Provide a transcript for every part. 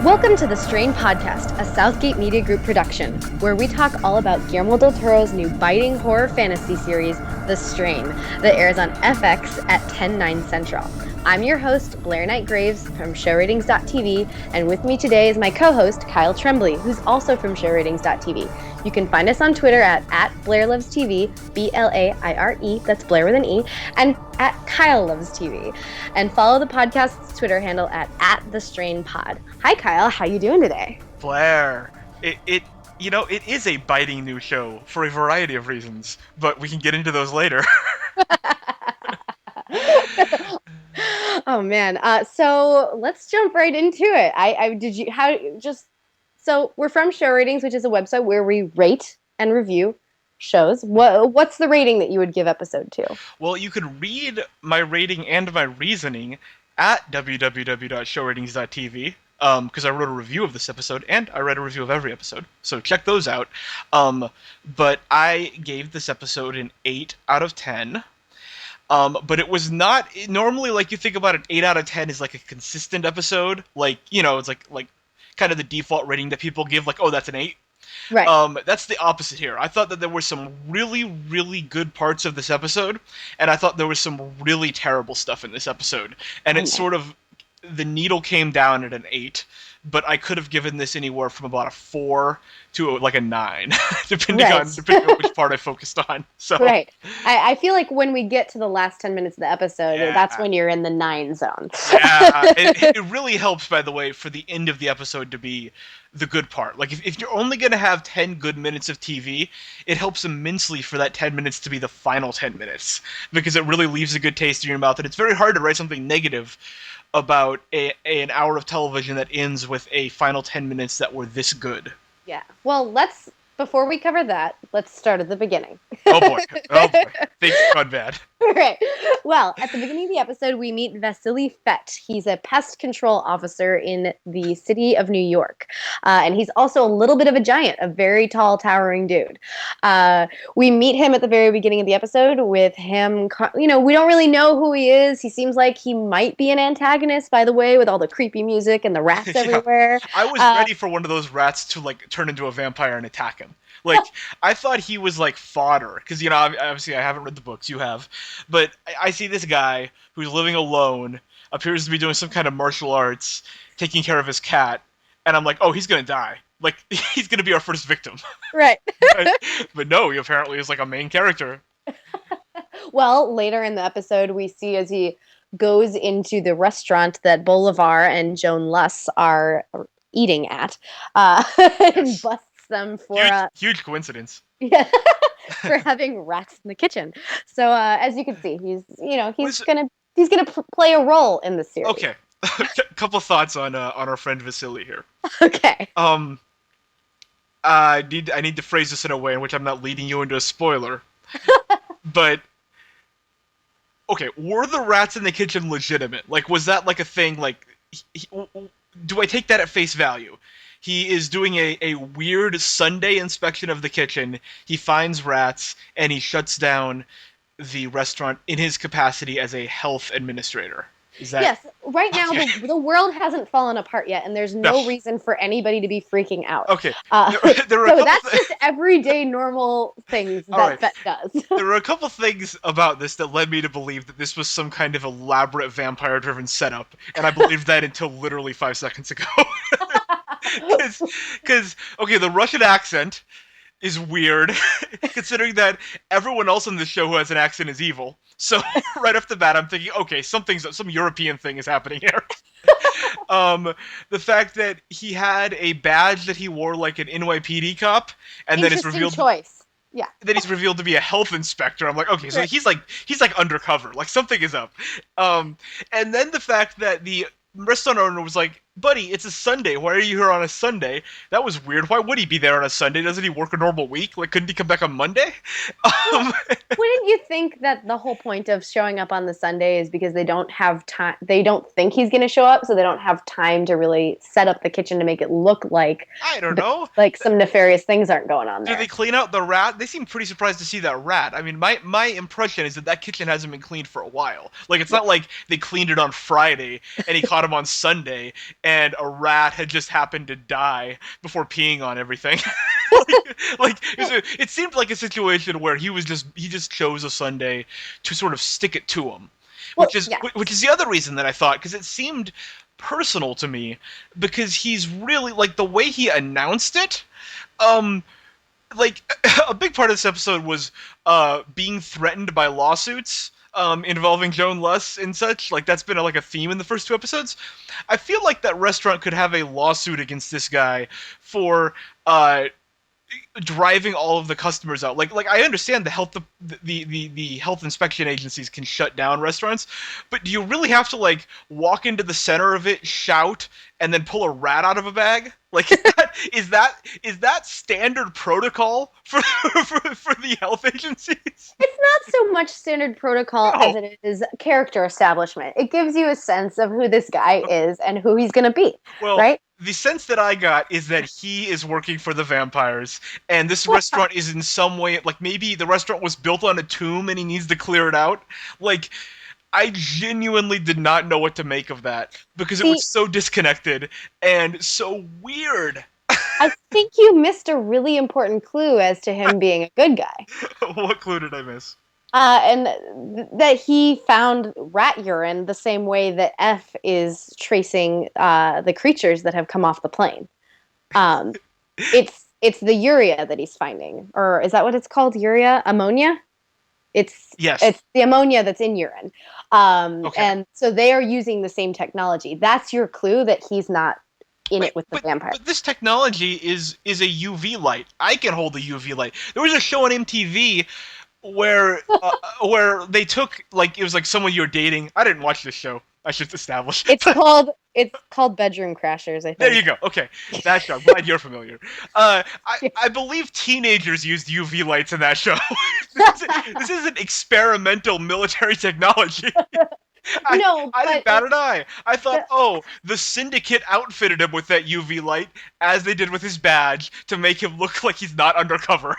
Welcome to The Strain Podcast, a Southgate Media Group production, where we talk all about Guillermo del Toro's new biting horror fantasy series, The Strain, that airs on FX at 10/9 Central. I'm your host, Blair Knight Graves from ShowRatings.tv, and with me today is my co-host, Kyle Tremblay, who's also from ShowRatings.tv. You can find us on Twitter at BlairLovesTV, BLAIRE, that's Blair with an E, and at Kyle Loves TV. And follow the podcast's Twitter handle at TheStrainPod. Hi, Kyle. How you doing today? Blair, it is a biting new show for a variety of reasons, but we can get into those later. Oh man. So let's jump right into it. So we're from Show Ratings, which is a website where we rate and review shows. What's the rating that you would give episode 2? Well, you could read my rating and my reasoning at www.showratings.tv, because I wrote a review of this episode, and I read a review of every episode, so check those out. But I gave this episode an 8 out of 10. But it was not normally, like, you think about an 8 out of 10 is like a consistent episode, like, it's like kind of the default rating that people give, like, oh, that's an 8. Right. That's the opposite here. I thought that there were some really, really good parts of this episode, and I thought there was some really terrible stuff in this episode. And it's sort of, the needle came down at an 8, but I could have given this anywhere from about a 4 to like a 9, depending on which part I focused on. So right. I feel like when we get to the last 10 minutes of the episode, that's when you're in the 9 zone. It really helps, by the way, for the end of the episode to be the good part. Like, if you're only going to have 10 good minutes of TV, it helps immensely for that 10 minutes to be the final 10 minutes, because it really leaves a good taste in your mouth, and it's very hard to write something negative about an hour of television that ends with a final 10 minutes that were this good. Yeah. Well, before we cover that, let's start at the beginning. Oh boy. Things gone bad. Right. Well, at the beginning of the episode, we meet Vasily Fett. He's a pest control officer in the city of New York. And he's also a little bit of a giant, a very tall, towering dude. We meet him at the very beginning of the episode with him, we don't really know who he is. He seems like he might be an antagonist, by the way, with all the creepy music and the rats everywhere. I was ready for one of those rats to, like, turn into a vampire and attack him. Like, I thought he was, like, fodder, because, obviously I haven't read the books, you have, but I see this guy who's living alone, appears to be doing some kind of martial arts, taking care of his cat, and I'm like, oh, he's gonna die. Like, he's gonna be our first victim. Right. But no, he apparently is, like, a main character. Well, later in the episode, we see as he goes into the restaurant that Bolivar and Joan Luss are eating at, and busts them for huge coincidence. Yeah, for having rats in the kitchen. So as you can see, he's gonna play a role in the series. Okay, a couple thoughts on our friend Vasily here. Okay. I need to phrase this in a way in which I'm not leading you into a spoiler. But okay, were the rats in the kitchen legitimate? Like, was that like a thing? Like, do I take that at face value? He is doing a weird Sunday inspection of the kitchen. He finds rats, and he shuts down the restaurant in his capacity as a health administrator. Is that... Yes. Right now, the world hasn't fallen apart yet, and there's no reason for anybody to be freaking out. Okay. So that's just everyday normal things that Fett does. There were a couple things about this that led me to believe that this was some kind of elaborate vampire-driven setup, and I believed that until literally 5 seconds ago. Because, okay, the Russian accent is weird, considering that everyone else on this show who has an accent is evil. So right off the bat, I'm thinking, okay, some European thing is happening here. The fact that he had a badge that he wore like an NYPD cop, and then it's revealed. Choice. Yeah. Then he's revealed to be a health inspector. I'm like, okay, so he's like undercover, like something is up. And then the fact that the restaurant owner was like, buddy, it's a Sunday. Why are you here on a Sunday? That was weird. Why would he be there on a Sunday? Doesn't he work a normal week? Like, couldn't he come back on Monday? Wouldn't you think that the whole point of showing up on the Sunday is because they don't have time? They don't think he's going to show up, so they don't have time to really set up the kitchen to make it look like, I don't know, like some nefarious things aren't going on there. Do they clean out the rat? They seem pretty surprised to see that rat. I mean, my impression is that kitchen hasn't been cleaned for a while. Like, it's not like they cleaned it on Friday and he caught him on Sunday and a rat had just happened to die before peeing on everything. It seemed like a situation where he just chose a Sunday to sort of stick it to him, Well, yeah. which is the other reason that I thought, because it seemed personal to me, because he's really like the way he announced it. Um, like a big part of this episode was being threatened by lawsuits involving Joan Luss and such. Like that's been like a theme in the first two episodes. I feel like that restaurant could have a lawsuit against this guy for driving all of the customers out. Like I understand the health inspection agencies can shut down restaurants, but do you really have to like walk into the center of it, shout, and then pull a rat out of a bag? Like is that standard protocol for for the health agencies? It's not so much standard protocol No. as it is character establishment. It gives you a sense of who this guy is and who he's going to be, Well, right? the sense that I got is that he is working for the vampires, and this restaurant is in some way like maybe the restaurant was built on a tomb and he needs to clear it out. Like I genuinely did not know what to make of that because it See, was so disconnected and so weird. I think you missed a really important clue as to him being a good guy. What clue did I miss? That he found rat urine the same way that F is tracing the creatures that have come off the plane. Um, it's the urea that he's finding, or is that what it's called? Urea, ammonia. Yes. It's the ammonia that's in urine. Okay. And so they are using the same technology. That's your clue that he's not in it with the vampire. But this technology is a UV light. I can hold a UV light. There was a show on MTV where they took like it was like someone you were dating. I didn't watch this show. I should establish. It's called Bedroom Crashers, I think. There you go. Okay, that show. I'm glad you're familiar. I believe teenagers used UV lights in that show. This isn't experimental military technology. I didn't bat an eye. I thought, the Syndicate outfitted him with that UV light, as they did with his badge, to make him look like he's not undercover.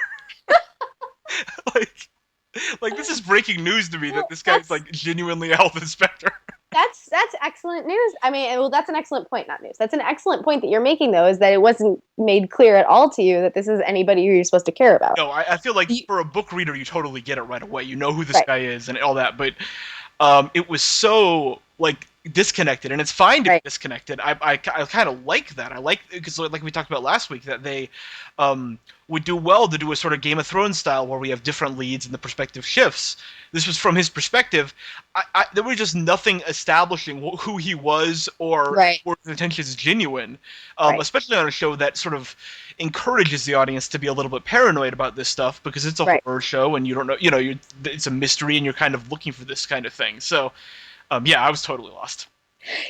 like this is breaking news to me that this guy's like genuinely a health inspector. That's excellent news. I mean, well, that's an excellent point, not news. That's an excellent point that you're making, though, is that it wasn't made clear at all to you that this is anybody who you're supposed to care about. No, I feel like for a book reader, you totally get it right away. You know who this Right. guy is and all that, but it was so like disconnected, and it's fine to be disconnected. I kind of like that. I like because like we talked about last week that they would do well to do a sort of Game of Thrones style where we have different leads and the perspective shifts. This was from his perspective. There was just nothing establishing who he was or his intentions is genuine, especially on a show that sort of encourages the audience to be a little bit paranoid about this stuff because it's a horror show and you don't know, it's a mystery and you're kind of looking for this kind of thing. So, I was totally lost.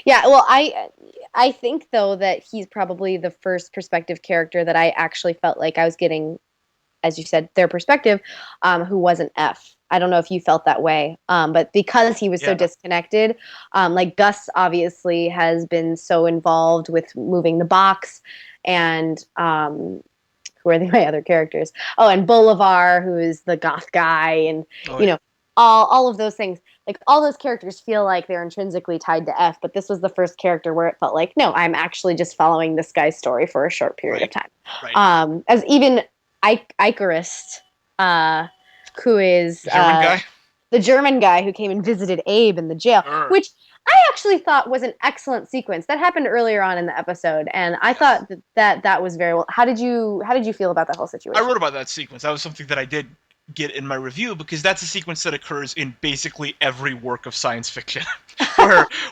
Yeah, well, I think, though, that he's probably the first perspective character that I actually felt like I was getting, as you said, their perspective, who wasn't F. I don't know if you felt that way, but because he was so disconnected, like Gus obviously has been so involved with moving the box, and who are my other characters? Oh, and Bolivar, who is the goth guy, and all of those things. Like, all those characters feel like they're intrinsically tied to F, but this was the first character where it felt like, no, I'm actually just following this guy's story for a short period of time. Right. As even Icarus, who is the German guy who came and visited Abe in the jail, which I actually thought was an excellent sequence. That happened earlier on in the episode, and I thought that was very well. How did you feel about that whole situation? I wrote about that sequence. That was something that I did get in my review because that's a sequence that occurs in basically every work of science fiction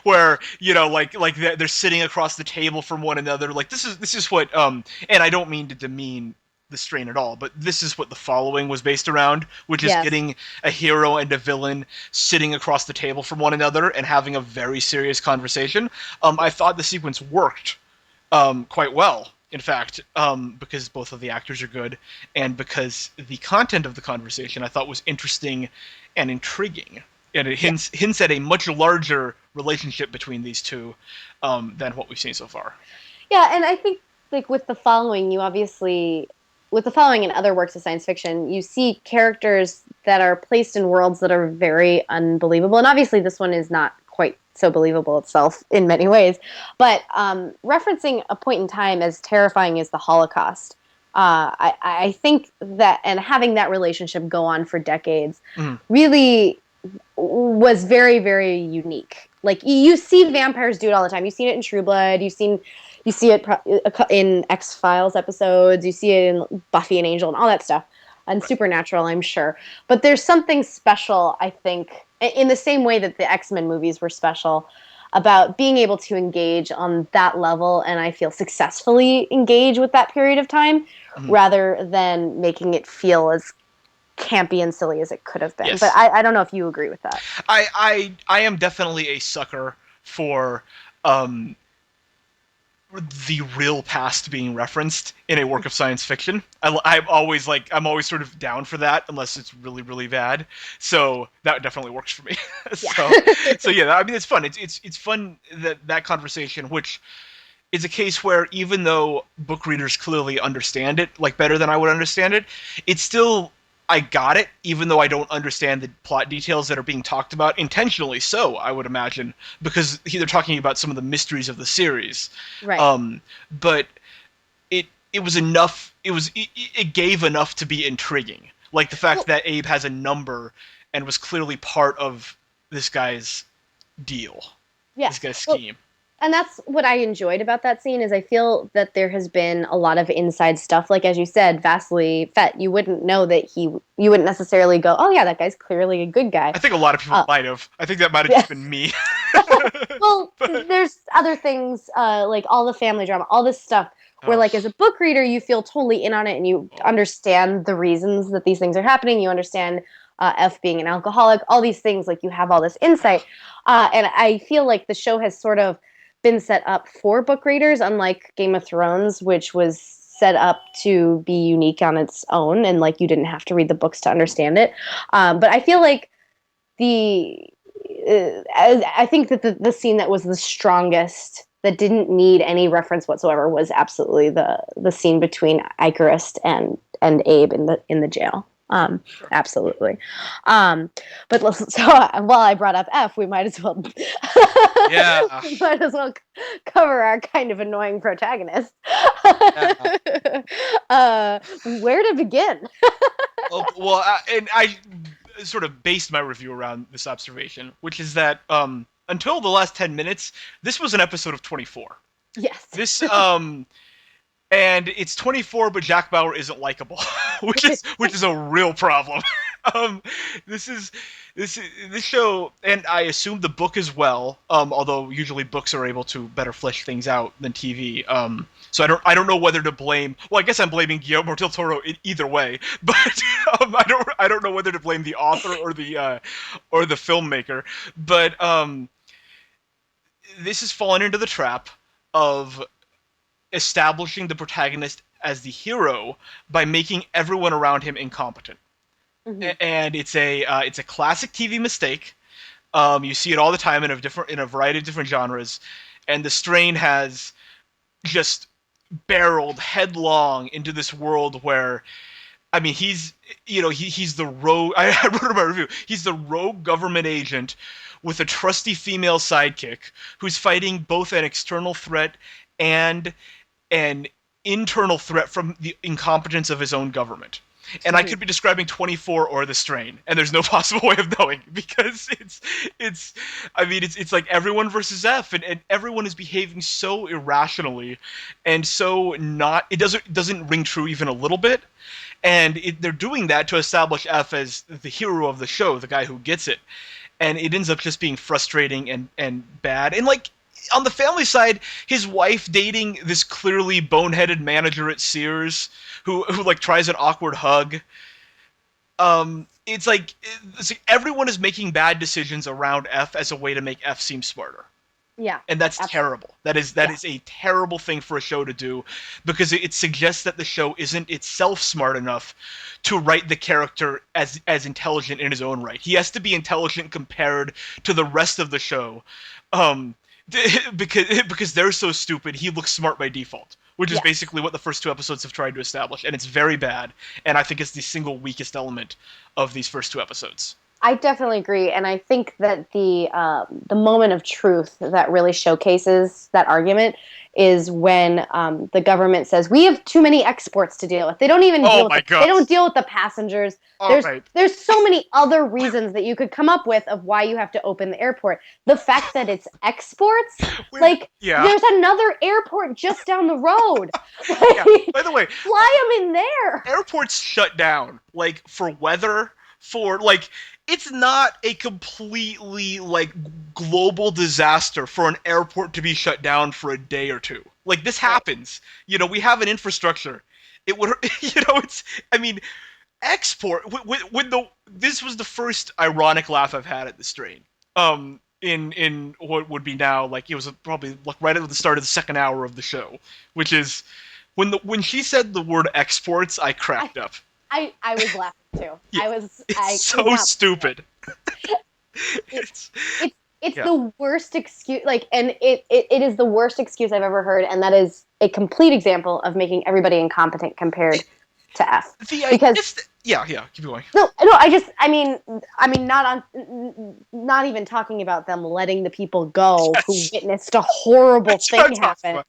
where like they're sitting across the table from one another. Like this is what and I don't mean to demean the strain at all, but this is what The Following was based around, which is getting a hero and a villain sitting across the table from one another and having a very serious conversation. I thought the sequence worked quite well. In fact, because both of the actors are good, and because the content of the conversation I thought was interesting and intriguing, and it hints at a much larger relationship between these two than what we've seen so far. Yeah, and I think like with The Following, with The Following and other works of science fiction, you see characters that are placed in worlds that are very unbelievable, and obviously this one is not quite so believable itself in many ways. But referencing a point in time as terrifying as the Holocaust, I think that, and having that relationship go on for decades, Mhm. really was very, very unique. Like you see vampires do it all the time. You've seen it in True Blood. You see it in X Files episodes. You see it in Buffy and Angel and all that stuff, and Right. Supernatural, I'm sure. But there's something special, I think, in the same way that the X-Men movies were special, about being able to engage on that level, and I feel successfully engage with that period of time, Mhm. rather than making it feel as campy and silly as it could have been. But Yes. I don't know if you agree with that. I am definitely a sucker for um, the real past being referenced in a work of science fiction. I'm always sort of down for that unless it's really really bad. So that definitely works for me. Yeah. So yeah, I mean it's fun. It's fun that conversation, which is a case where even though book readers clearly understand it like better than I would understand it, it's still I got it even though I don't understand the plot details that are being talked about intentionally. So I would imagine because they're talking about some of the mysteries of the series, Right. um, but it was enough. It gave enough to be intriguing, like the fact Well, that Abe has a number and was clearly part of this guy's deal, this yes. guy's Well, scheme. and that's what I enjoyed about that scene is I feel that there has been a lot of inside stuff. Like as you said, Vasily Fett, you wouldn't know that you wouldn't necessarily go, oh yeah, that guy's clearly a good guy. I think a lot of people Uh, might have. I think that might have yeah. just been me. Well, But there's other things like all the family drama, all this stuff where oh, like as a book reader you feel totally in on it and you oh, understand the reasons that these things are happening. You understand F being an alcoholic, all these things like you have all this insight. And I feel like the show has sort of been set up for book readers, unlike Game of Thrones, which was set up to be unique on its own and like you didn't have to read the books to understand it. But I feel like the I think that the scene that was the strongest that didn't need any reference whatsoever was absolutely the scene between Icarus and Abe in the jail. sure. Absolutely. Um, but so while I brought up F, we might as well Yeah, we might as well cover our kind of annoying protagonist. yeah. Where to begin? Well, and I sort of based my review around this observation, which is that until the last 10 minutes, this was an episode of 24. Yes. This and it's 24, but Jack Bauer isn't likable, which is a real problem. um, this is this show, and I assume the book as well. Although usually books are able to better flesh things out than TV. So I don't know whether to blame. Well, I guess I'm blaming Guillermo del Toro either way, but I don't know whether to blame the author or the filmmaker. But this has fallen into the trap of establishing the protagonist as the hero by making everyone around him incompetent. Mhm. And it's a classic TV mistake. You see it all the time in a variety of different genres, and the Strain has just barreled headlong into this world where I mean he's the rogue. I wrote in my review. He's the rogue government agent with a trusty female sidekick who's fighting both an external threat and an internal threat from the incompetence of his own government. And I Mhm. could be describing 24 or the Strain, and there's no possible way of knowing because it's I mean it's like everyone versus F, and everyone is behaving so irrationally and so not it doesn't ring true even a little bit. And they're doing that to establish F as the hero of the show, the guy who gets it, and it ends up just being frustrating and bad. And like on the family side, his wife dating this clearly boneheaded manager at Sears who like tries an awkward hug. It's like everyone is making bad decisions around F as a way to make F seem smarter. Yeah. And that's Absolutely. terrible. That Yeah. is a terrible thing for a show to do because it suggests that the show isn't itself smart enough to write the character as intelligent in his own right. He has to be intelligent compared to the rest of the show. Um, because they're so stupid, he looks smart by default, which is Yes. basically what the first two episodes have tried to establish, and it's very bad. And I think it's the single weakest element of these first two episodes. I definitely agree, and I think that the moment of truth that really showcases that argument is when the government says we have too many exports to deal with. They don't even Oh deal with my they god. don't deal with the passengers. All There's right. there's so many other reasons that you could come up with of why you have to open the airport. The fact that it's exports, like Yeah. there's another airport just down the road. Yeah. Like, By the way, fly them in there. airports shut down like for weather, for like it's not a completely like global disaster for an airport to be shut down for a day or two. Like this Right. happens. You know, we have an infrastructure. It would it's I mean export when the this was the first ironic laugh I've had at the strain. In what would be now like it was probably like right at the start of the second hour of the show, which is when she said the word exports, I cracked up. I was laughing too. Yeah, I it's could so not. stupid. It, It's it's yeah. the worst excuse, like, and it is the worst excuse I've ever heard, and that is a complete example of making everybody incompetent compared to F. Because Yeah. Keep going. no, I mean, not even talking about them letting the people go who Yes, witnessed a horrible that's what I'm thing talking happen.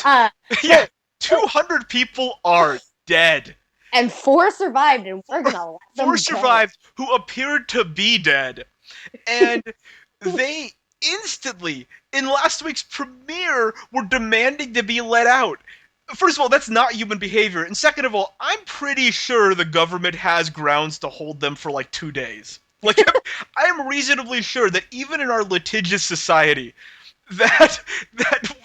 about. Uh, Yeah, but 200 people are dead. and four survived, and we're gonna let Four them go. survived who appeared to be dead, and they instantly in last week's premiere were demanding to be let out. First of all, that's not human behavior, and second of all, I'm pretty sure the government has grounds to hold them for like 2 days. Like I'm reasonably sure that even in our litigious society, that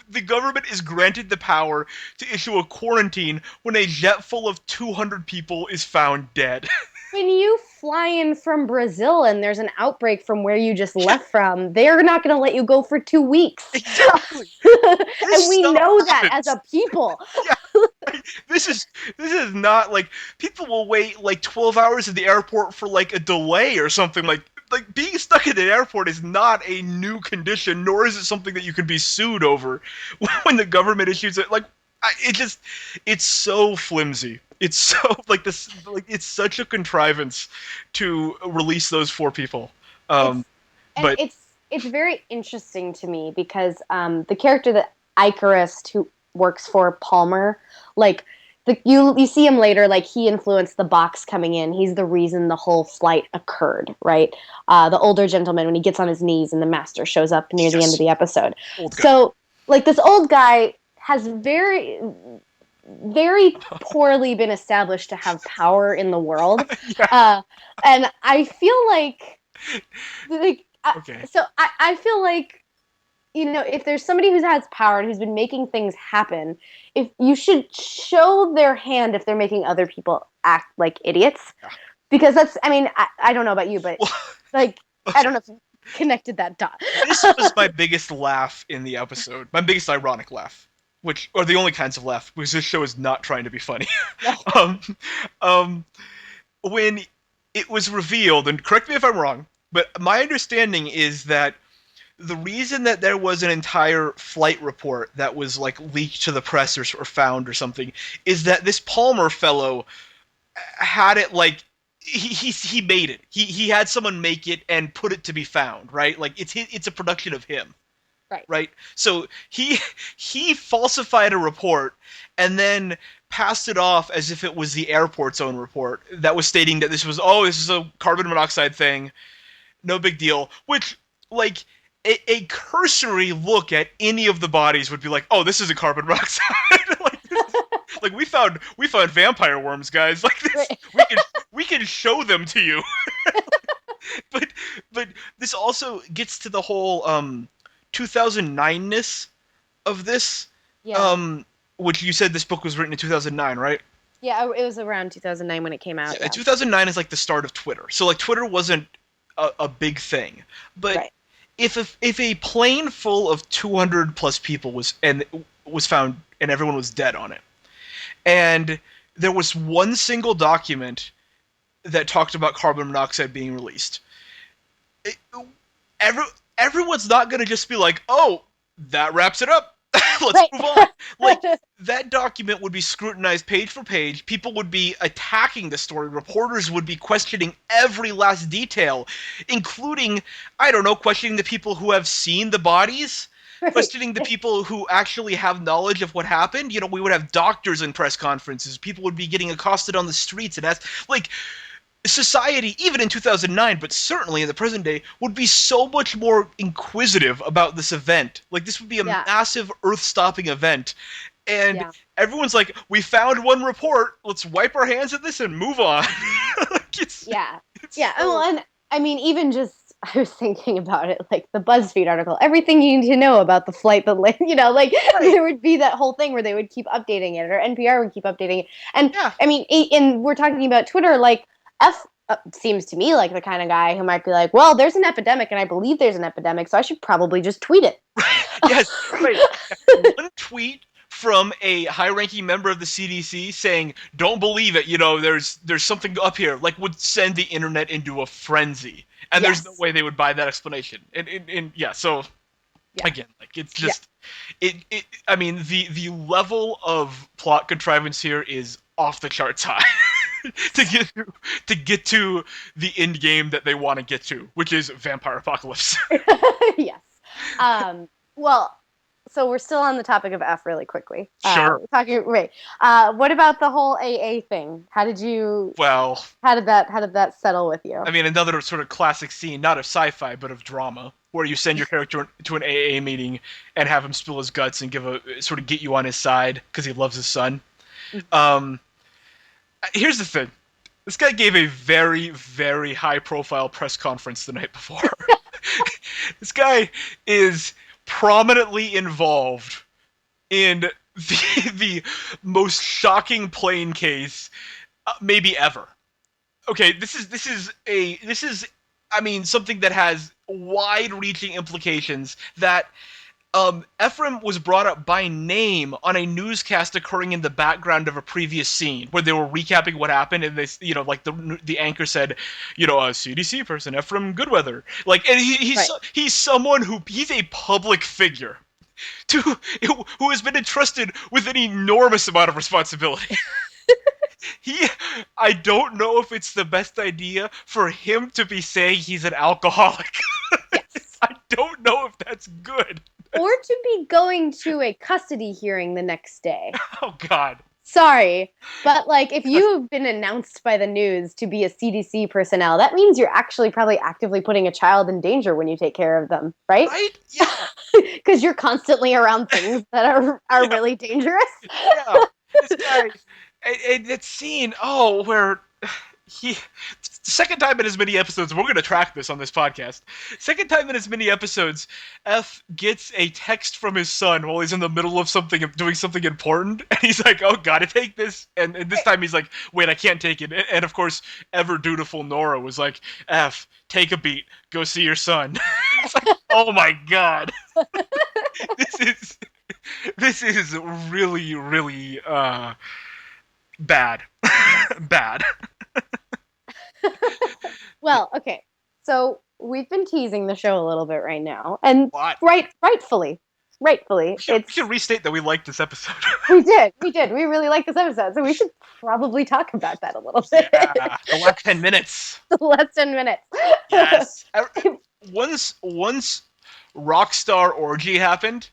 the government is granted the power to issue a quarantine when a jet full of 200 people is found dead. When you fly in from Brazil and there's an outbreak from where you just left from, they're not going to let you go for 2 weeks. Exactly. And This we stuff know that as happens. a people. Yeah. This is not like people will wait like 12 hours at the airport for like a delay or something like being stuck at an airport is not a new condition, nor is it something that you can be sued over when the government issues it. Like, it's so flimsy. It's so like this, like it's such a contrivance to release those four people. It's Um, and but it's very interesting to me because the character that Icarus, who works for Palmer, like you see him later, like he influenced the box coming in. He's the reason the whole flight occurred, right? The older gentleman when he gets on his knees and the master shows up near the end of yes, the episode. old guy. So like this old guy has very poorly been established to have power in the world, Yeah. uh, and I feel like Okay. so I feel like, if there's somebody who has power and who's been making things happen, if you should show their hand if they're making other people act like idiots, Yeah. because I don't know about you, but Well, like I okay. don't know if you connected that dot. This was my biggest laugh in the episode. My biggest ironic laugh, which are the only kinds of laugh, because this show is not trying to be funny. No. um, um, when it was revealed, and correct me if I'm wrong, but my understanding is that the reason that there was an entire flight report that was like leaked to the press or found or something is that this Palmer fellow had it like he made it. He had someone make it and put it to be found, right? Like it's a production of him, Right. right? So he falsified a report and then passed it off as if it was the airport's own report that was stating that this is a carbon monoxide thing, no big deal. Which like a cursory look at any of the bodies would be like, oh, this is a carbon monoxide. Like we found vampire worms, guys. Like this, Right. we can show them to you. but but this also gets to the whole 2009ness of this. Yeah. Which you said this book was written in 2009, right? Yeah, it was around 2009 when it came out. Yeah, Yeah. 2009 is like the start of Twitter. So like Twitter wasn't a big thing, but Right. if a plane full of 200 plus people was found and everyone was dead on it, and there was one single document that talked about carbon monoxide being released, it, every, everyone's not going to just be like, oh, that wraps it up. Let's Right. move on. Like that document would be scrutinized page for page. People would be attacking the story. Reporters would be questioning every last detail, including, I don't know, questioning the people who have seen the bodies, questioning the people who actually have knowledge of what happened. You know, we would have doctors in press conferences. People would be getting accosted on the streets and asked, like, society, even in 2009, but certainly in the present day, would be so much more inquisitive about this event. Like, this would be a massive earth-stopping event. And everyone's like, we found one report, let's wipe our hands at this and move on. Like, it's Well, and I mean, even just, I was thinking about it, like the BuzzFeed article, everything you need to know about the flight that, like, you know, like there would be that whole thing where they would keep updating it, or NPR would keep updating it. And I mean, and we're talking about Twitter, like, seems to me like the kind of guy who might be like, well, there's an epidemic and I believe there's an epidemic, so I should probably just tweet it. Yes, right. One tweet from a high-ranking member of the CDC saying, don't believe it, you know, there's something up here, like, would send the internet into a frenzy. And there's no way they would buy that explanation. So again, like, it's just I mean, the level of plot contrivance here is off the charts high. to get to the end game that they want to get to, which is vampire apocalypse. Yes. Well, so we're still on the topic of F really quickly. Sure. What about the whole AA thing? How did that settle with you? I mean, another sort of classic scene, not of sci-fi, but of drama, where you send your character to an AA meeting and have him spill his guts and get you on his side because he loves his son. Here's the thing. This guy gave a very, very high-profile press conference the night before. This guy is prominently involved in the most shocking plane case maybe ever. Okay, this is I mean, something that has wide-reaching implications that Ephraim was brought up by name on a newscast occurring in the background of a previous scene where they were recapping what happened, and they, you know, like the anchor said, you know, a CDC person, Ephraim Goodweather, like, and he's someone he's a public figure who has been entrusted with an enormous amount of responsibility. I don't know if it's the best idea for him to be saying he's an alcoholic. Yes. I don't know if that's good. Or to be going to a custody hearing the next day. Oh, God. Sorry, but, like, if you've been announced by the news to be a CDC personnel, that means you're actually probably actively putting a child in danger when you take care of them, right? Right? Yeah. Because you're constantly around things that are really dangerous. Yeah. This guy, and that scene, where second time in as many episodes, we're going to track this on this podcast. Second time in as many episodes, F gets a text from his son while he's in the middle of doing something important, and he's like, oh, gotta take this. And this time he's like, wait, I can't take it. And of course, ever dutiful Nora was like, F, take a beat, go see your son. It's like, oh my God. This is really, really bad. Bad. Well, okay. So we've been teasing the show a little bit right now, and rightfully, we should restate that we liked this episode. We did. We really liked this episode, so we should probably talk about that a little bit. Yeah, the last 10 minutes. The last 10 minutes. Yes. Once Rockstar Orgy happened,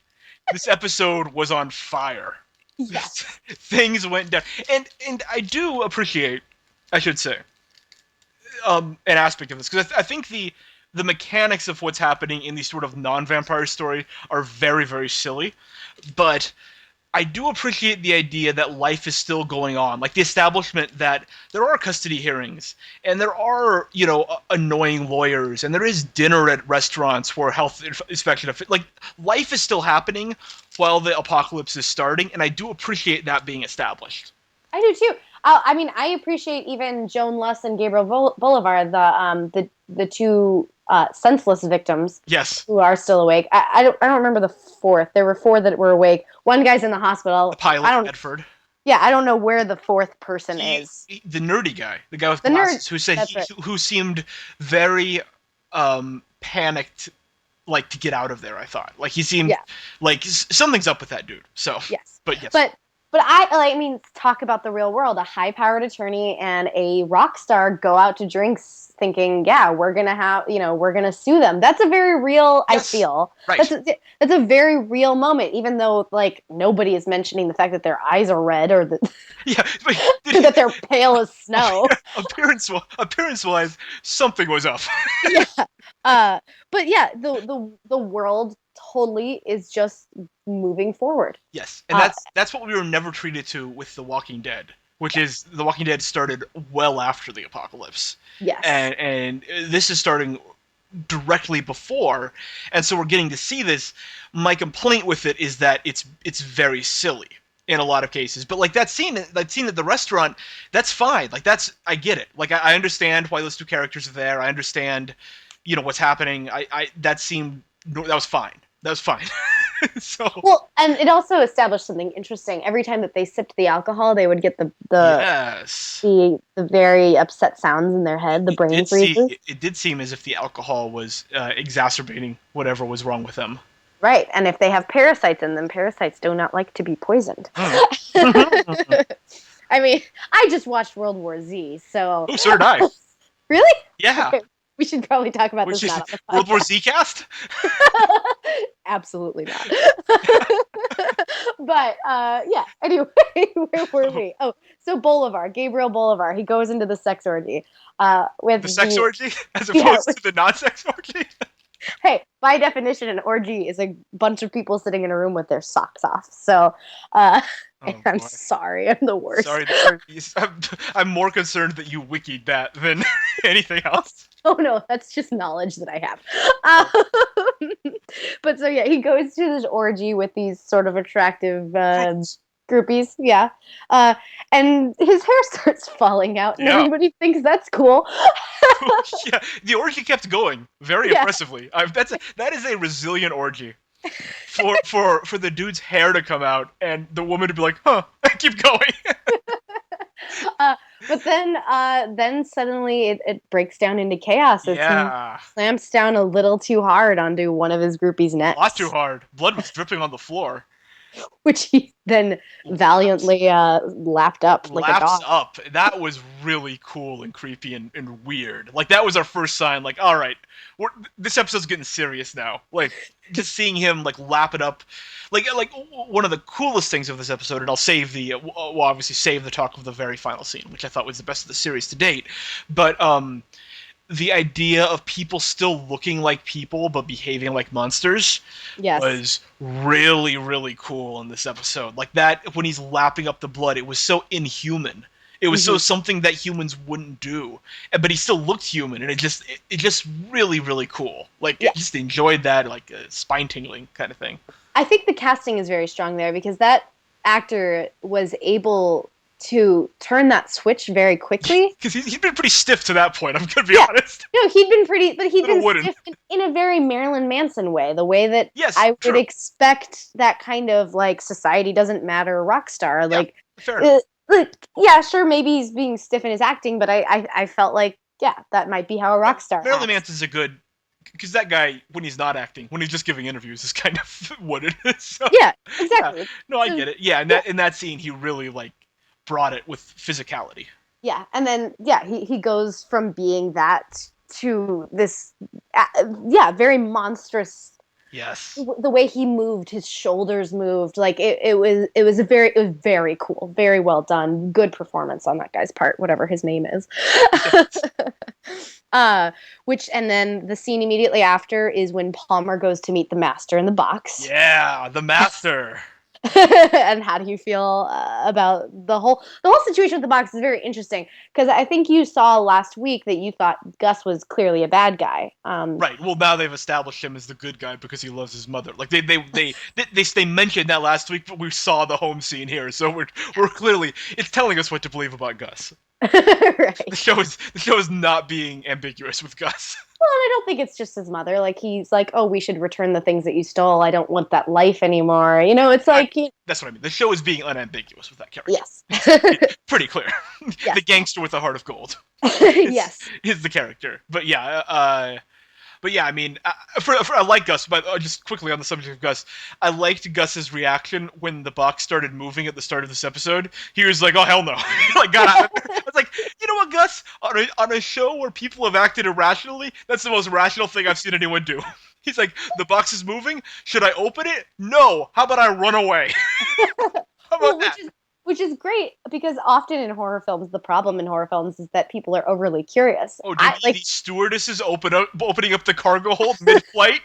this episode was on fire. Yes. Things went down. And I do appreciate, I should say, an aspect of this, because I think the mechanics of what's happening in the sort of non-vampire story are very, very silly, but I do appreciate the idea that life is still going on, like the establishment that there are custody hearings, and there are, you know, annoying lawyers, and there is dinner at restaurants for health inspection. Like, life is still happening while the apocalypse is starting, and I do appreciate that being established. I do too. I mean, I appreciate even Joan Luss and Gabriel Bolivar, the two senseless victims. Yes. Who are still awake. I don't remember the fourth. There were four that were awake. One guy's in the hospital. The pilot, Bedford. Yeah, I don't know where the fourth person is. The nerdy guy, the guy with glasses, who said who seemed very panicked, like, to get out of there. I thought, like, he seemed like something's up with that dude. So yes, but yes. But But I mean, talk about the real world. A high-powered attorney and a rock star go out to drinks thinking, yeah, we're gonna have, we're gonna sue them. That's a very real, I Yes, feel. right. That's a very real moment, even though like nobody is mentioning the fact that their eyes are red or that Yeah, but that they're pale as snow. appearance wise, something was up. Yeah. But yeah, the world totally is just moving forward. Yes, and Uh, that's what we were never treated to with The Walking Dead, which is The Walking Dead started well after the apocalypse, yes. and this is starting directly before, and so we're getting to see this. My complaint with it is that it's very silly in a lot of cases, but like that scene at the restaurant, that's fine. Like I get it. Like I understand why those two characters are there. I understand, what's happening. That was fine. That was fine. So Well, and it also established something interesting. Every time that they sipped the alcohol, they would get yes. the very upset sounds in their head, the brain freezes. It did seem as if the alcohol was exacerbating whatever was wrong with them. Right. And if they have parasites in them, parasites do not like to be poisoned. Mm. I mean, I just watched World War Z, so Oh, so did I. really? Yeah. Okay, we should probably talk about Which this is not on the World War podcast. Z cast? Absolutely not. But yeah, anyway, where were we? Oh, so Bolivar, Gabriel Bolivar, he goes into the sex orgy with The sex orgy as yeah, opposed to the non-sex orgy? hey, by definition, an orgy is a bunch of people sitting in a room with their socks off. So, Oh, I'm boy. sorry, I'm the worst. Sorry, I'm more concerned that you wikied that than anything else. Oh no, that's just knowledge that I have. But so yeah, he goes to this orgy with these sort of attractive groupies, yeah, and his hair starts falling out, and Yeah. everybody thinks that's cool. Yeah, the orgy kept going very Yeah. impressively. That is a resilient orgy. For the dude's hair to come out and the woman to be like, huh, keep going. But then suddenly it breaks down into chaos as Yeah. he clamps down a little too hard onto one of his groupies' A lot necks, too hard. Blood was dripping on the floor. which he then valiantly lapped up like a Laps dog. up. That was really cool and creepy and weird. Like that was our first sign. Like, all right, this episode's getting serious now. Like just seeing him like lap it up, like one of the coolest things of this episode. And I'll save well, obviously save the talk of the very final scene, which I thought was the best of the series to date. But the idea of people still looking like people but behaving like monsters Yes. was really, really cool in this episode. Like that, when he's lapping up the blood, it was so inhuman. It was so something that humans wouldn't do, but he still looked human, and it just really, really cool. Like, Yeah. I just enjoyed that, like spine tingling kind of thing. I think the casting is very strong there because that actor was able to turn that switch very quickly. Because he'd been pretty stiff to that point. I'm gonna be Yeah. honest. No, he'd been pretty, but he'd Little been wooden. stiff in a very Marilyn Manson way, the way that Yes, I would true. expect that kind of like society doesn't matter rock star. Like, Fair enough. like, yeah, sure, maybe he's being stiff in his acting, but I felt like, yeah, that might be how a rock star Marilyn acts. Manson's a good, because that guy, when he's not acting, when he's just giving interviews, is kind of what it is. So, Yeah, exactly. no, I get it. Yeah, and in that scene, he really like brought it with physicality. Yeah, and then yeah, he goes from being that to this, very monstrous. Yes. The way he moved, his shoulders moved, like it was very cool, very well done, good performance on that guy's part, whatever his name is. And then the scene immediately after is when Palmer goes to meet the master in the box. Yeah, the master. And how do you feel about the whole situation with the box is very interesting because I think you saw last week that you thought Gus was clearly a bad guy. Right. Well, now they've established him as the good guy because he loves his mother. Like they mentioned that last week, but we saw the home scene here, so we're clearly, it's telling us what to believe about Gus. Right. The show is not being ambiguous with Gus. Well, and I don't think it's just his mother. Like he's like, oh, we should return the things that you stole. I don't want that life anymore. It's like That's what I mean. The show is being unambiguous with that character. yes, Pretty clear. Yes. The gangster with a heart of gold yes. is the character. But yeah, But yeah, I mean, I like Gus, but just quickly on the subject of Gus, I liked Gus's reaction when the box started moving at the start of this episode. He was like, "Oh hell no!" Like got out. I was like, you know what, Gus? On a show where people have acted irrationally, that's the most rational thing I've seen anyone do. He's like, the box is moving. Should I open it? No. How about I run away? How about Well, that? which is great because often in horror films, the problem in horror films is that people are overly curious. Oh, did the stewardesses opening up the cargo hold mid-flight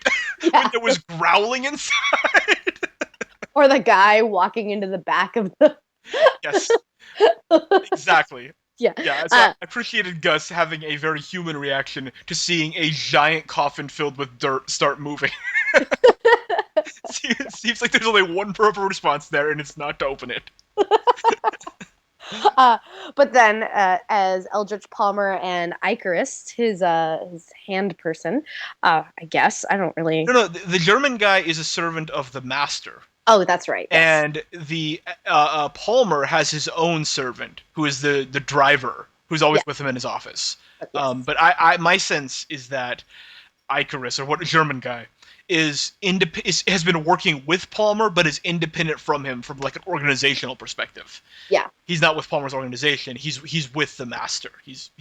when there was growling inside? Or the guy walking into the back of the. Yes, exactly. Yeah. Yeah, so I appreciated Gus having a very human reaction to seeing a giant coffin filled with dirt start moving. It seems like there's only one proper response there, and it's not to open it. But then, as Eldritch Palmer and Icarus, his hand person, I guess I don't really. No, the German guy is a servant of the master. Oh, that's right. Yes. And the Palmer has his own servant, who is the driver, who's always with him in his office. Yes. But my sense is that Icarus, or what German guy, has been working with Palmer, but is independent from him from like an organizational perspective. Yeah. He's not with Palmer's organization. He's with the master. He's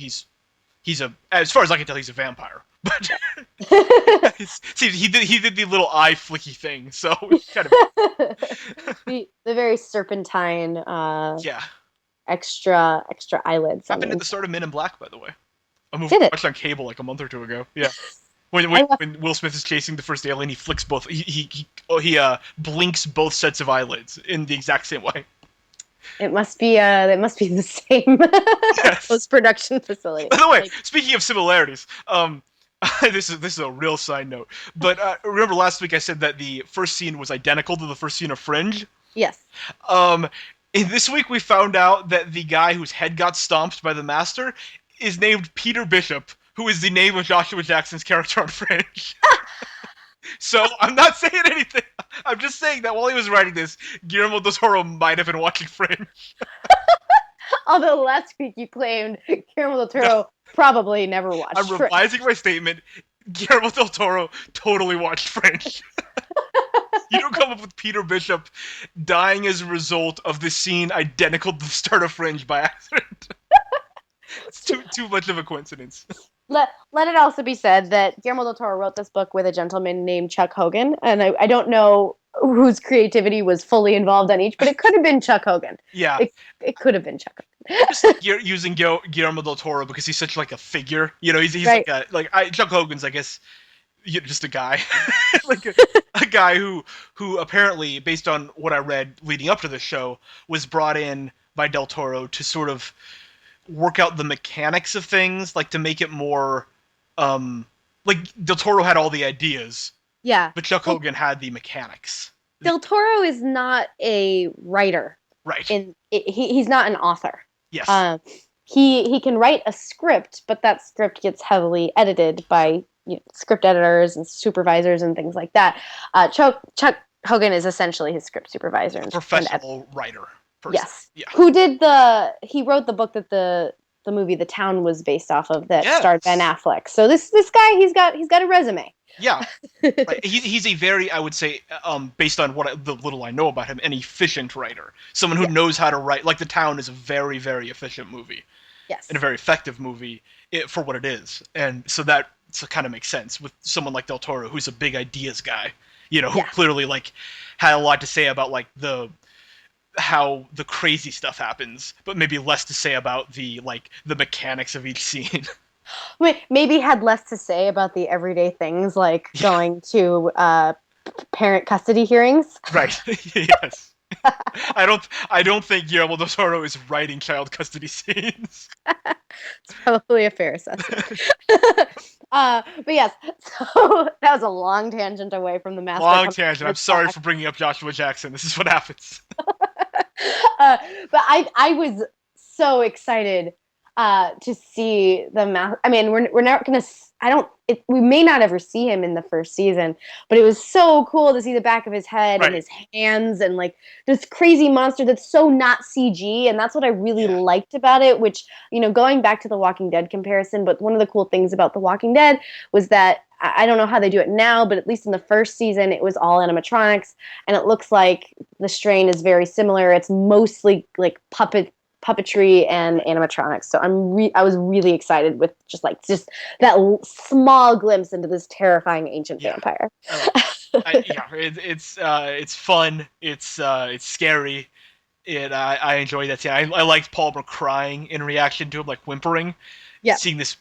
a, as far as I can tell, he's a vampire. But see, he did the little eye flicky thing, so kind of the very serpentine. Yeah. Extra eyelids. Happened at the start of Men in Black, by the way. A movie I watched on cable like a month or two ago. Yeah. When Will Smith is chasing the first alien, he flicks both. He blinks both sets of eyelids in the exact same way. It must be the same post-production facility. By the way, speaking of similarities, this is a real side note. But remember last week I said that the first scene was identical to the first scene of Fringe? Yes. In this week we found out that the guy whose head got stomped by the master is named Peter Bishop, who is the name of Joshua Jackson's character on Fringe. So I'm not saying anything. I'm just saying that while he was writing this, Guillermo del Toro might have been watching Fringe. Although last week you claimed Guillermo del Toro probably never watched I'm revising my statement. Guillermo del Toro totally watched Fringe. You don't come up with Peter Bishop dying as a result of the scene identical to the start of Fringe by accident. It's too much of a coincidence. Let it also be said that Guillermo del Toro wrote this book with a gentleman named Chuck Hogan, and I don't know whose creativity was fully involved on each, but it could have been Chuck Hogan. Yeah. It could have been Chuck Hogan. Just like you're using Guillermo del Toro because he's such like a figure. You know, he's right. Chuck Hogan's, I guess, just a guy. like a guy who apparently, based on what I read leading up to this show, was brought in by del Toro to sort of work out the mechanics of things, like to make it more like del Toro had all the ideas, but Chuck Hogan had the mechanics. Del Toro is not a writer, right? He's not an author. Yes. He can write a script, but that script gets heavily edited by script editors and supervisors and things like that. Chuck Hogan is essentially his script supervisor and professional writer. Person. Yes. Yeah. He wrote the book that the movie The Town was based off of that starred Ben Affleck. So this guy, he's got a resume. Yeah. Right. He's a very, I would say, based on the little I know about him, an efficient writer. Someone who knows how to write. Like The Town is a very, very efficient movie. Yes. And a very effective movie for what it is. And so that kind of makes sense with someone like Del Toro, who's a big ideas guy, who clearly like had a lot to say about like how the crazy stuff happens, but maybe less to say about the mechanics of each scene. Maybe had less to say about the everyday things like going to parent custody hearings. Right. Yes. I don't think Guillermo del Toro is writing child custody scenes. It's probably a fair assessment. But yes, so that was a long tangent away from the master. Long tangent. I'm sorry for bringing up Joshua Jackson. This is what happens. But I was so excited to see the I mean, we're not gonna. We may not ever see him in the first season, but it was so cool to see the back of his head and his hands and like this crazy monster that's so not CG, and that's what I really liked about it. Which going back to the Walking Dead comparison, but one of the cool things about the Walking Dead was that I don't know how they do it now, but at least in the first season, it was all animatronics, and it looks like the strain is very similar. It's mostly like puppetry and animatronics. So I was really excited with just that small glimpse into this terrifying ancient vampire. It's fun. It's scary. I enjoy that scene. I liked Palmer crying in reaction to him, like whimpering. Yeah. Seeing this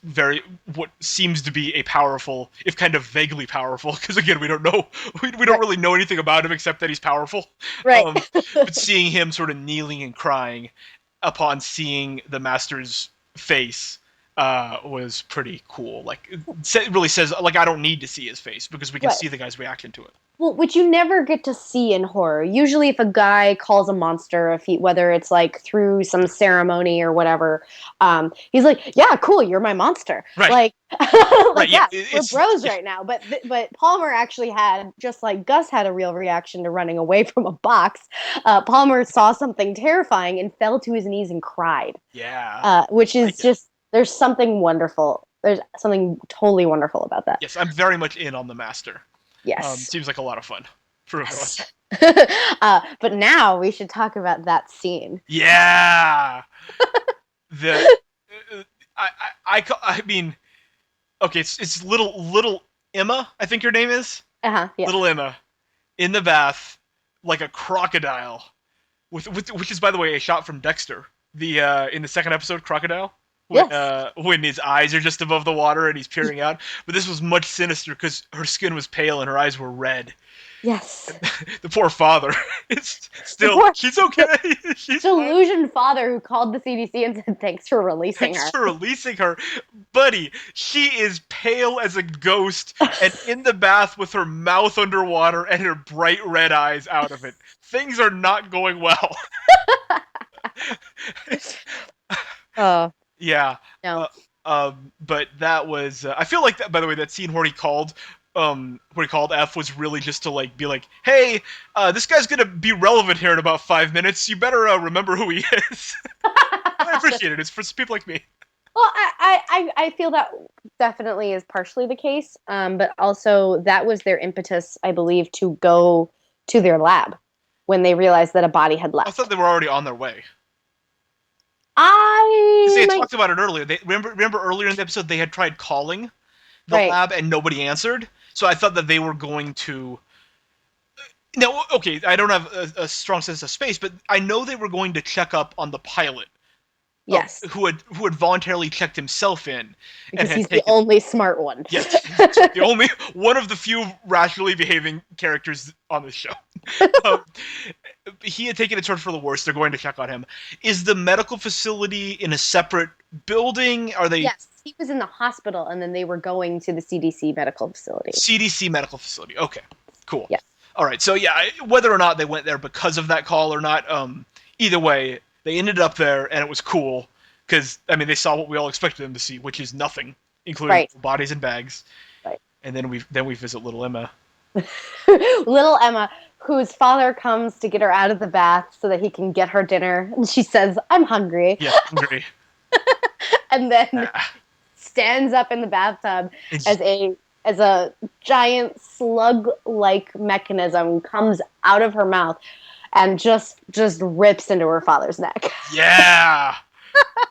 what seems to be a powerful, if kind of vaguely powerful, because again we don't know, we don't really know anything about him except that he's powerful. Right. But seeing him sort of kneeling and crying upon seeing the Master's face was pretty cool. Like it really says, like, I don't need to see his face because we can see the guy's reaction to it. Well, which you never get to see in horror. Usually, if a guy calls a monster, whether it's like through some ceremony or whatever, he's like, "Yeah, cool, you're my monster." Right. Like, right, yeah, we're bros right now. But Palmer actually had, just like Gus had a real reaction to running away from a box. Palmer saw something terrifying and fell to his knees and cried. Yeah. Which is just there's something wonderful. There's something totally wonderful about that. Yes, I'm very much in on the Master. Yes. Seems like a lot of fun for us. But now we should talk about that scene. Yeah. I mean, okay, it's little Emma, I think your name is. Yeah. Little Emma, in the bath, like a crocodile, which is, by the way, a shot from Dexter. In the second episode, Crocodile. When his eyes are just above the water and he's peering out. But this was much sinister because her skin was pale and her eyes were red. Yes. The poor father. She's okay. She's delusioned father who called the CDC and said, thanks for releasing her. Thanks for releasing her. Buddy, she is pale as a ghost and in the bath with her mouth underwater and her bright red eyes out of it. Things are not going well. Oh. Yeah. No. But that was. I feel like that. By the way, that scene where he called F was really just to like be like, hey, this guy's gonna be relevant here in about 5 minutes. You better remember who he is. I appreciate it. It's for people like me. Well, I feel that definitely is partially the case. But also that was their impetus, I believe, to go to their lab when they realized that a body had left. I thought they were already on their way. They talked about it earlier. Remember earlier in the episode they had tried calling the lab and nobody answered. So I thought that they were going to. Now, okay, I don't have a strong sense of space, but I know they were going to check up on the pilot. Yes. Who had voluntarily checked himself in. Because he's the only smart one. Yes. The only one of the few rationally behaving characters on the show. He had taken a turn for the worse. They're going to check on him. Is the medical facility in a separate building? Are they? Yes, he was in the hospital, and then they were going to the CDC medical facility. CDC medical facility. Okay, cool. Yes. All right. So yeah, whether or not they went there because of that call or not, either way, they ended up there, and it was cool because I mean they saw what we all expected them to see, which is nothing, including bodies and bags. Right. And then we visit little Emma. Little Emma, whose father comes to get her out of the bath so that he can get her dinner, and she says, "I'm hungry." Yeah, hungry. And then stands up in the bathtub as a giant slug-like mechanism comes out of her mouth and just rips into her father's neck. Yeah,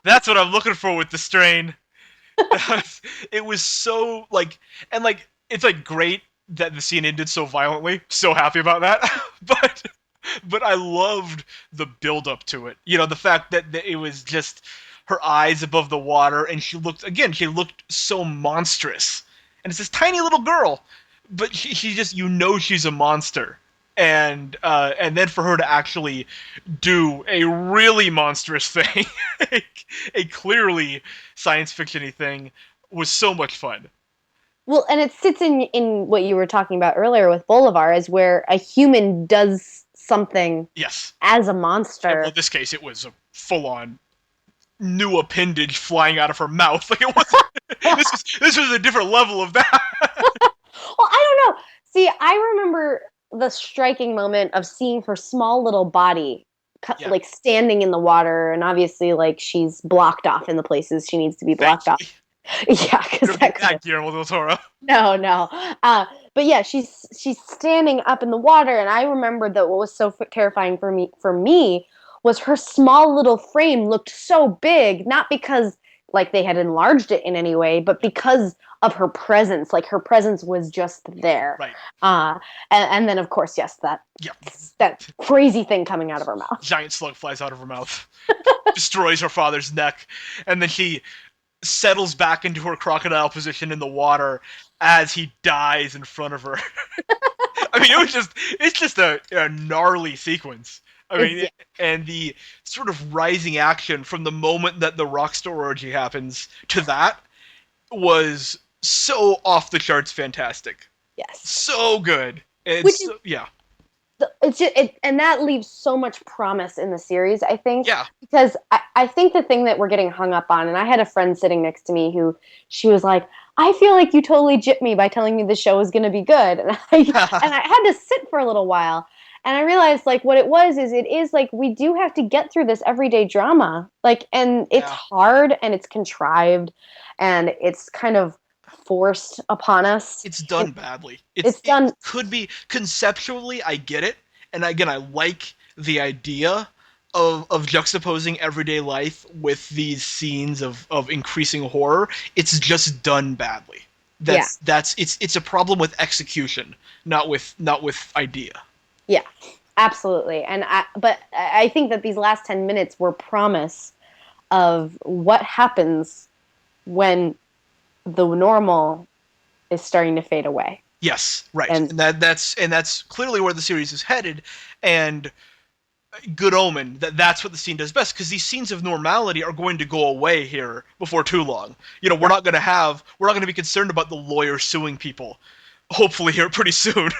that's what I'm looking for with the strain. It was so it's like great that the scene ended so violently. So happy about that. but I loved the build up to it. You know, the fact that it was just her eyes above the water, and she looked so monstrous. And it's this tiny little girl, but she just, she's a monster. And then for her to actually do a really monstrous thing, a clearly science fiction-y thing, was so much fun. Well, and it sits in what you were talking about earlier with Bolivar, is where a human does something as a monster. Well, in this case, it was a full-on new appendage flying out of her mouth. Like, it wasn't. This was a different level of that. Well, I don't know. See, I remember the striking moment of seeing her small little body like standing in the water, and obviously like she's blocked off in the places she needs to be blocked off. Yeah, You because don't that get could that, Guillermo del Toro. no, no. But yeah, she's standing up in the water, and I remember that what was so terrifying for me was her small little frame looked so big, not because like they had enlarged it in any way, but because of her presence. Like her presence was just there. Right. Uh, and then of course, yes, Yeah. that crazy thing coming out of her mouth. Giant slug flies out of her mouth, destroys her father's neck, and then she settles back into her crocodile position in the water as he dies in front of her. I mean, it's just a gnarly sequence. I It's mean, yeah, and the sort of rising action from the moment that the Rockstar orgy happens to that was so off the charts fantastic. yes. So good. It's Which is so, yeah. it's just and that leaves so much promise in the series, I think, Yeah. because I think the thing that we're getting hung up on, and I had a friend sitting next to me who she was like, I feel like you totally gypped me by telling me the show was going to be good, and I had to sit for a little while, and I realized like what it was is it is like we do have to get through this everyday drama, like, and it's Yeah. hard and it's contrived and it's kind of forced upon us. It's done badly. It's It done. could be conceptually, I get it, and again, I like the idea of juxtaposing everyday life with these scenes of increasing horror. It's just done badly. Yeah. That's it's a problem with execution, not with idea. Yeah, absolutely. But I think that these last 10 minutes were promise of what happens when the normal is starting to fade away. Yes, right, And and that's clearly where the series is headed, and good omen that that's what the scene does best because these scenes of normality are going to go away here before too long. You know, we're not going to be concerned about the lawyer suing people. Hopefully here pretty soon,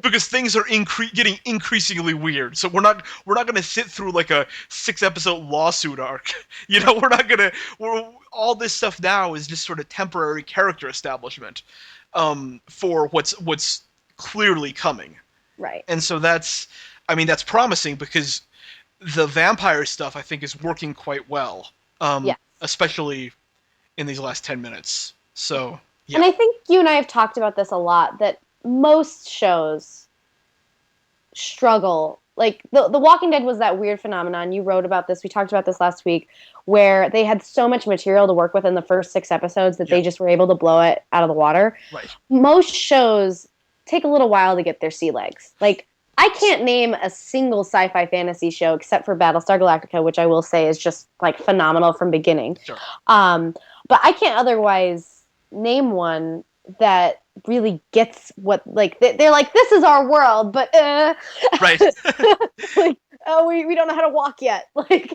because things are getting increasingly weird. So we're not going to sit through like a 6 episode lawsuit arc. You know, we're not going to. All this stuff now is just sort of temporary character establishment for what's clearly coming. right. And so I mean, that's promising because the vampire stuff I think is working quite well, Yeah. especially in these last 10 minutes. So And yeah, I think you and I have talked about this a lot that most shows struggle. Like the Walking Dead was that weird phenomenon. You wrote about this. We talked about this last week, where they had so much material to work with in the first 6 episodes that yeah, they just were able to blow it out of the water. right. Most shows take a little while to get their sea legs. Like I can't name a single sci-fi fantasy show except for Battlestar Galactica, which I will say is just like phenomenal from beginning. Sure. Um, but I can't otherwise name one that really gets what like they're like this is our world, but Right. like oh we don't know how to walk yet, like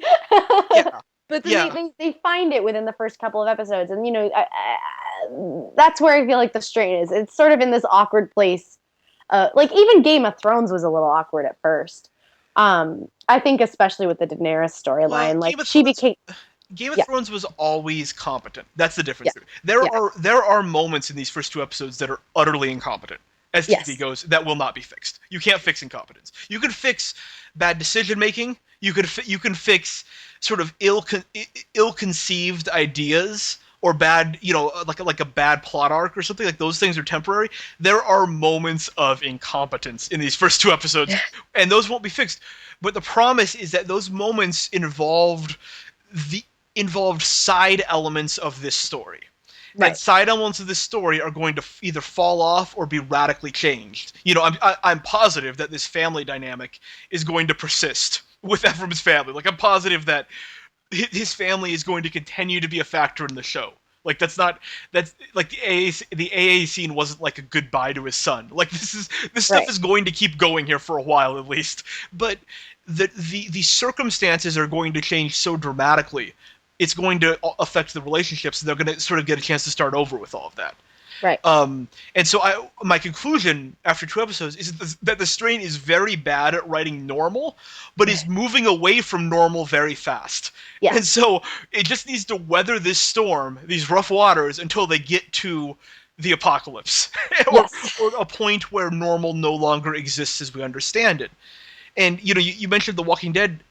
Yeah. but then Yeah. they find it within the first couple of episodes, and you know that's where I feel like the strain is. It's sort of in this awkward place. Like even Game of Thrones was a little awkward at first. I think especially with the Daenerys Well, storyline, like she became Game of yeah Thrones was always competent. That's the yeah difference. There yeah are moments in these first 2 episodes that are utterly incompetent. As TV yes goes, that will not be fixed. You can't fix incompetence. You can fix bad decision making. You can fix sort of ill-conceived ideas or bad, like a bad plot arc or something. Like those things are temporary. There are moments of incompetence in these first 2 episodes, and those won't be fixed. But the promise is that those moments the involved side elements of this story. And right side elements of this story are going to either fall off or be radically changed. You know, I'm positive that this family dynamic is going to persist with Ephraim's family. Like, I'm positive that his family is going to continue to be a factor in the show. Like, that's like the AA scene wasn't like a goodbye to his son. Like, this stuff right is going to keep going here for a while at least. But the circumstances are going to change so dramatically, it's going to affect the relationships, and they're going to sort of get a chance to start over with all of that. right And so my conclusion after 2 episodes is that the strain is very bad at writing normal, but is moving away from normal very fast. yeah And so it just needs to weather this storm, these rough waters, until they get to the apocalypse, yes or a point where normal no longer exists as we understand it. And you mentioned The Walking Dead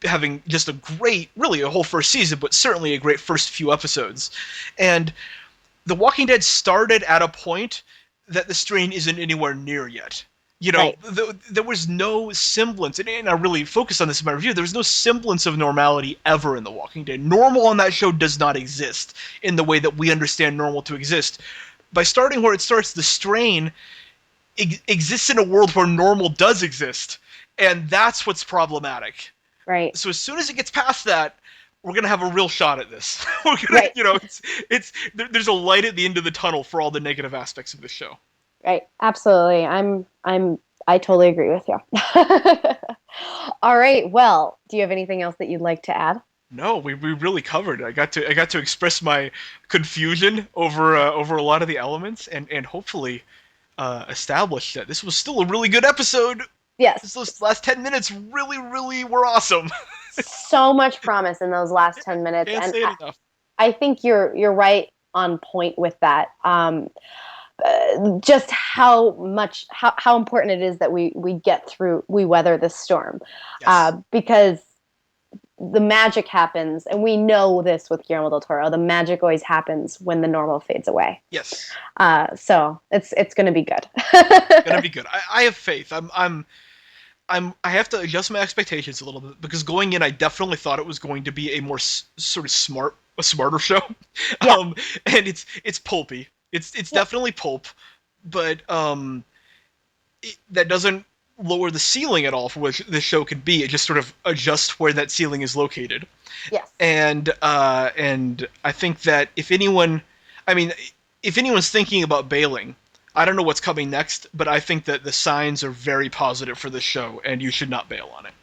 having just a great, really a whole first season, but certainly a great first few episodes. And The Walking Dead started at a point that the strain isn't anywhere near yet. You know, Right. there was no semblance, and I really focused on this in my review, there was no semblance of normality ever in The Walking Dead. Normal on that show does not exist in the way that we understand normal to exist. By starting where it starts, the strain exists in a world where normal does exist, and that's what's problematic. Right. So as soon as it gets past that, we're gonna have a real shot at this. We're gonna, Right. you know, there's a light at the end of the tunnel for all the negative aspects of the show. Right. Absolutely. I totally agree with you. All right. Well, do you have anything else that you'd like to add? No, we really covered. I got to express my confusion over a lot of the elements, and hopefully establish that this was still a really good episode. Yes. Those last 10 minutes really were awesome. So much promise in those last 10 minutes. Can't And say it enough. I think you're right on point with that. Just how important it is that we weather this storm. Yes. Because the magic happens, and we know this with Guillermo del Toro. The magic always happens when the normal fades away. Yes. So it's going to be good. Gonna be good. I have faith. I have to adjust my expectations a little bit, because going in, I definitely thought it was going to be a more sort of smarter show. Yeah. And it's pulpy. It's definitely pulp, but that doesn't lower the ceiling at all for what this show could be. It just sort of adjusts where that ceiling is located. Yes. And I think that if anyone's thinking about bailing, I don't know what's coming next, but I think that the signs are very positive for this show, and you should not bail on it.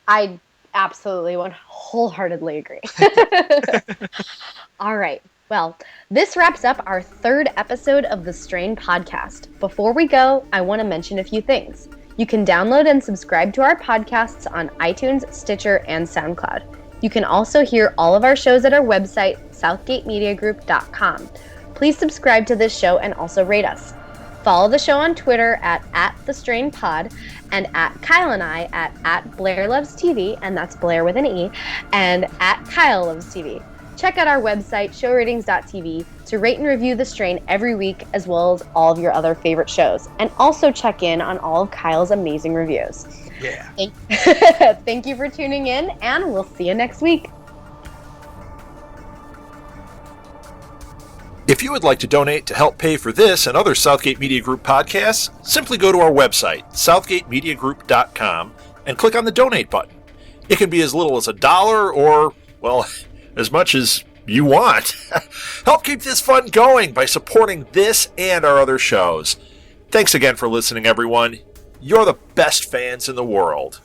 I absolutely wholeheartedly agree. All right. Well, this wraps up our third episode of the Strain podcast. Before we go, I want to mention a few things. You can download and subscribe to our podcasts on iTunes, Stitcher, and SoundCloud. You can also hear all of our shows at our website, southgatemediagroup.com. Please subscribe to this show and also rate us. Follow the show on Twitter at @TheStrainPod, and at Kyle and I at BlairLovesTV, and that's Blair with an E, and at Kyle Loves TV. Check out our website, showratings.tv, to rate and review The Strain every week, as well as all of your other favorite shows. And also check in on all of Kyle's amazing reviews. Yeah. Thank you for tuning in, and we'll see you next week. If you would like to donate to help pay for this and other Southgate Media Group podcasts, simply go to our website, southgatemediagroup.com, and click on the donate button. It can be as little as $1 or, well, as much as you want. Help keep this fun going by supporting this and our other shows. Thanks again for listening, everyone. You're the best fans in the world.